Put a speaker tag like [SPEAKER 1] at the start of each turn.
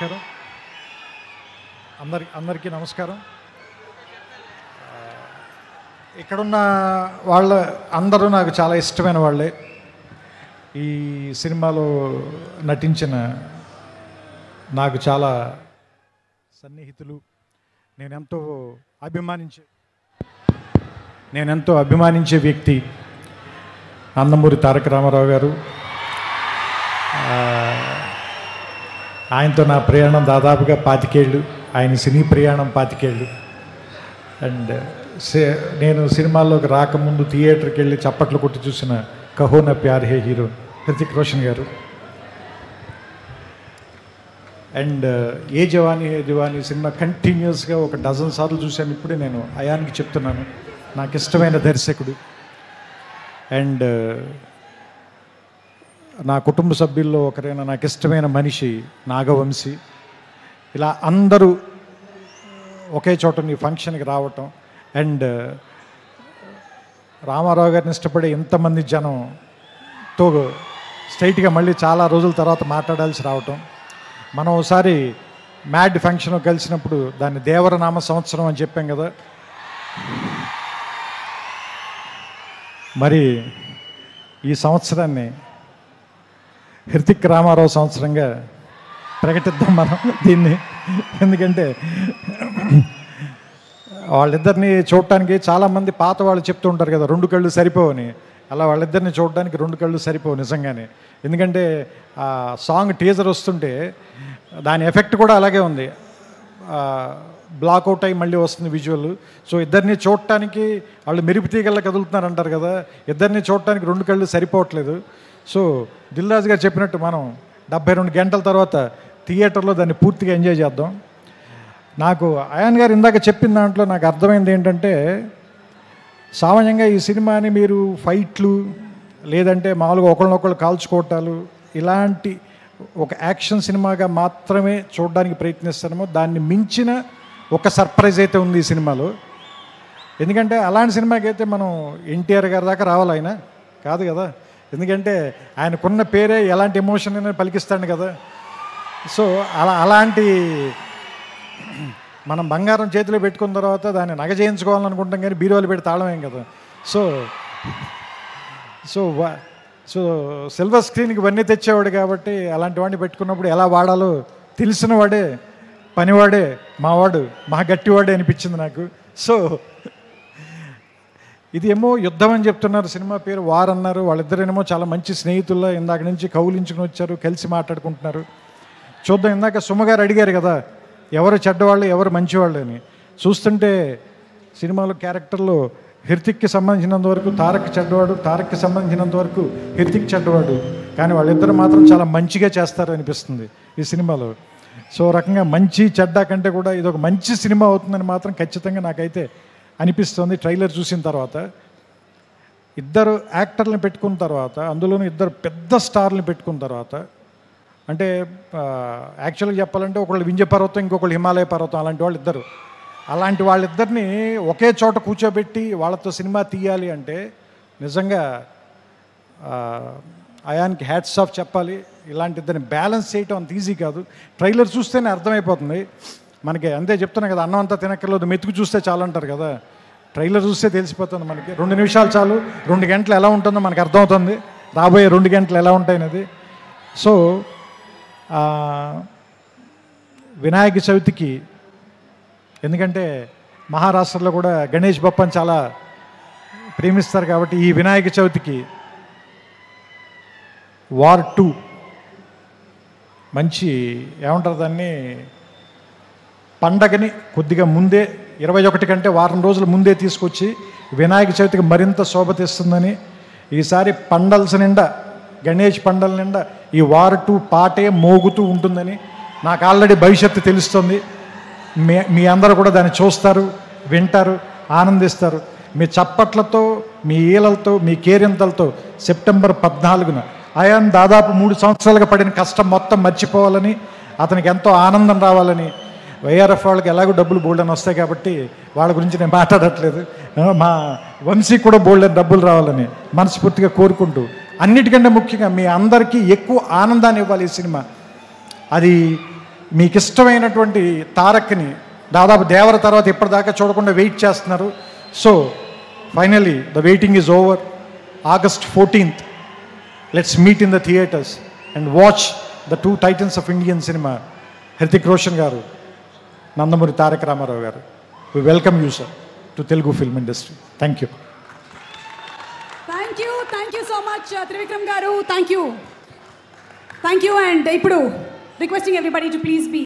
[SPEAKER 1] నమస్కారం. అందరికీ నమస్కారం. ఇక్కడున్న వాళ్ళ అందరూ నాకు చాలా ఇష్టమైన వాళ్ళే. ఈ సినిమాలో నటించిన నాకు చాలా సన్నిహితులు, నేనెంతో అభిమానించే వ్యక్తి నందమూరి తారక రామారావు గారు. ఆయనతో నా ప్రయాణం దాదాపుగా 25 ఏళ్ళు, ఆయన సినీ ప్రయాణం 25 ఏళ్ళు. అండ్ నేను సినిమాల్లోకి రాకముందు థియేటర్కి వెళ్ళి చప్పట్లు కొట్టి చూసిన కహో నా ప్యార్ హే హీరో హృతిక్ రోషన్ గారు. అండ్ ఏ జవానీ హే దివానీ సినిమా కంటిన్యూస్గా ఒక డజన్ సార్లు చూశాను. ఇప్పుడే నేను అయాన్కి చెప్తున్నాను, నాకు ఇష్టమైన దర్శకుడు. అండ్ నా కుటుంబ సభ్యుల్లో ఒకరైన నాకు ఇష్టమైన మనిషి నాగవంశీ. ఇలా అందరూ ఒకే చోట ఈ ఫంక్షన్కి రావటం, అండ్ రామారావు గారిని ఇష్టపడే ఎంతమంది జనంతో స్ట్రైట్గా మళ్ళీ చాలా రోజుల తర్వాత మాట్లాడాల్సి రావటం. మనం ఒకసారి మ్యాడ్ ఫంక్షన్ కలిసినప్పుడు దాన్ని దేవరనామ సంవత్సరం అని చెప్పాం కదా. మరి ఈ సంవత్సరాన్ని హృతిక్ రామారావు సంవత్సరంగా ప్రకటిద్దాం మనం దీన్ని. ఎందుకంటే వాళ్ళిద్దరిని చూడటానికి చాలామంది పాత వాళ్ళు చెప్తూ ఉంటారు కదా 2 కళ్ళు సరిపోవని. అలా వాళ్ళిద్దరిని చూడడానికి 2 కళ్ళు సరిపోవు నిజంగానే. ఎందుకంటే ఆ సాంగ్ టీజర్ వస్తుంటే దాని ఎఫెక్ట్ కూడా అలాగే ఉంది. బ్లాక్అవుట్ అయ్యి మళ్ళీ వస్తుంది విజువల్. సో ఇద్దరిని చూడటానికి వాళ్ళు మెరుపు తీగల్లా కదులుతున్నారు అంటారు కదా, ఇద్దరిని చూడటానికి 2 కళ్ళు సరిపోవట్లేదు. సో దిల్ రాజు గారు చెప్పినట్టు మనం 72 గంటల తర్వాత థియేటర్లో దాన్ని పూర్తిగా ఎంజాయ్ చేద్దాం. నాకు అయాన్ గారు ఇందాక చెప్పిన దాంట్లో నాకు అర్థమైంది ఏంటంటే, సామాన్యంగా ఈ సినిమాని మీరు ఫైట్లు లేదంటే మామూలుగా ఒకళ్ళనొకళ్ళు కాల్చుకోవటాలు ఇలాంటి ఒక యాక్షన్ సినిమాగా మాత్రమే చూడడానికి ప్రయత్నిస్తామో దాన్ని మించిన ఒక సర్ప్రైజ్ అయితే ఉంది ఈ సినిమాలో. ఎందుకంటే అలాంటి సినిమాకి అయితే మనం ఎన్టీఆర్ గారి దాకా రావాలి, ఆయన కాదు కదా. ఎందుకంటే ఆయనకున్న పేరే ఎలాంటి ఎమోషన్ అయినా పలికిస్తాడు కదా. సో అలాంటి మనం బంగారం చేతిలో పెట్టుకున్న తర్వాత దాన్ని నగ చేయించుకోవాలనుకుంటాం కానీ బీరువాలు పెట్టి తాళమేం కదా. సో సో సో సిల్వర్ స్క్రీన్కి ఇవన్నీ తెచ్చేవాడు కాబట్టి అలాంటి వాడిని పెట్టుకున్నప్పుడు ఎలా వాడాలో తెలిసిన వాడే, పనివాడే, మావాడు, మా గట్టివాడే అనిపించింది నాకు. సో ఇది ఏమో యుద్ధం అని చెప్తున్నారు, సినిమా పేరు వార్ అన్నారు. వాళ్ళిద్దరేమో చాలా మంచి స్నేహితుల్లో ఇందాక నుంచి కౌలించుకుని వచ్చారు, కలిసి మాట్లాడుకుంటున్నారు. చూద్దాం. ఇందాక సుమగారు అడిగారు కదా ఎవరు చెడ్డవాళ్ళు ఎవరు మంచివాళ్ళు అని. చూస్తుంటే సినిమాలో క్యారెక్టర్లో హృతిక్కి సంబంధించినంత వరకు తారక్ చెడ్డవాడు, తారక్కి సంబంధించినంత వరకు హృతిక్ చెడ్డవాడు. కానీ వాళ్ళిద్దరు మాత్రం చాలా మంచిగా చేస్తారు అనిపిస్తుంది ఈ సినిమాలో. సో రకంగా మంచి చెడ్డ కంటే కూడా ఇది ఒక మంచి సినిమా అవుతుందని మాత్రం ఖచ్చితంగా నాకైతే అనిపిస్తుంది. ట్రైలర్ చూసిన తర్వాత ఇద్దరు యాక్టర్లను పెట్టుకున్న తర్వాత, అందులోనూ ఇద్దరు పెద్ద స్టార్లను పెట్టుకున్న తర్వాత, అంటే యాక్చువల్గా చెప్పాలంటే ఒకళ్ళు వింధ్య పర్వతం, ఇంకొకళ్ళు హిమాలయ పర్వతం, అలాంటి వాళ్ళు ఇద్దరు. అలాంటి వాళ్ళిద్దరిని ఒకే చోట కూర్చోబెట్టి వాళ్ళతో సినిమా తీయాలి అంటే నిజంగా అయాన్కి హ్యాట్స్ ఆఫ్ చెప్పాలి. ఇలాంటి ఇద్దరిని బ్యాలెన్స్ చేయటం అంత ఈజీ కాదు. ట్రైలర్ చూస్తేనే అర్థమైపోతుంది మనకి. అంతే చెప్తున్నా కదా, అన్నం అంతా తినక్కర్లేదు, మెతుకు చూస్తే చాలు అంటారు కదా. ట్రైలర్ చూస్తే తెలిసిపోతుంది మనకి. 2 నిమిషాలు చాలు, 2 గంటలు ఎలా ఉంటుందో మనకు అర్థమవుతుంది, రాబోయే 2 గంటలు ఎలా ఉంటాయనేది. సో వినాయక చవితికి, ఎందుకంటే మహారాష్ట్రలో కూడా గణేష్ బప్పని చాలా ప్రేమిస్తారు కాబట్టి ఈ వినాయక చవితికి వార్ 2 మంచి ఏమంటారు దాన్ని, పండగని కొద్దిగా ముందే 21 కంటే వారం రోజుల ముందే తీసుకొచ్చి వినాయక చవితికి మరింత శోభ తెస్తుందని, ఈసారి పండల్స్ నిండా, గణేష్ పండల నిండా ఈ వార్ 2 పాటే మోగుతూ ఉంటుందని నాకు ఆల్రెడీ భవిష్యత్తు తెలుస్తుంది. మీ అందరూ కూడా దాన్ని చూస్తారు, వింటారు, ఆనందిస్తారు. మీ చప్పట్లతో, మీ ఈలలతో, మీ కేరింతలతో సెప్టెంబర్ 14న అయాన్ దాదాపు 3 సంవత్సరాలుగా పడిన కష్టం మొత్తం మర్చిపోవాలని, అతనికి ఎంతో ఆనందం రావాలని. వైఆర్ఎఫ్ వాళ్ళకి ఎలాగో డబ్బులు బోల్డని వస్తాయి కాబట్టి వాళ్ళ గురించి నేను మాట్లాడట్లేదు. మా వంశీకి కూడా బోల్డని డబ్బులు రావాలని మనస్ఫూర్తిగా కోరుకుంటూ, అన్నిటికంటే ముఖ్యంగా మీ అందరికీ ఎక్కువ ఆనందాన్ని ఇవ్వాలి ఈ సినిమా. అది మీకు ఇష్టమైనటువంటి తారక్ని దాదాపు దేవర తర్వాత ఇప్పటిదాకా చూడకుండా వెయిట్ చేస్తున్నారు. So finally the waiting is over. August 14th, let's meet in the theaters and watch the two titans of Indian cinema, Hrithik Roshan garu, Nandamuri Tarak Ramarao garu. We welcome you, sir, to Telugu film industry. Thank you.
[SPEAKER 2] Thank you so much, Trivikram garu. Thank you, and ippudu requesting everybody to please be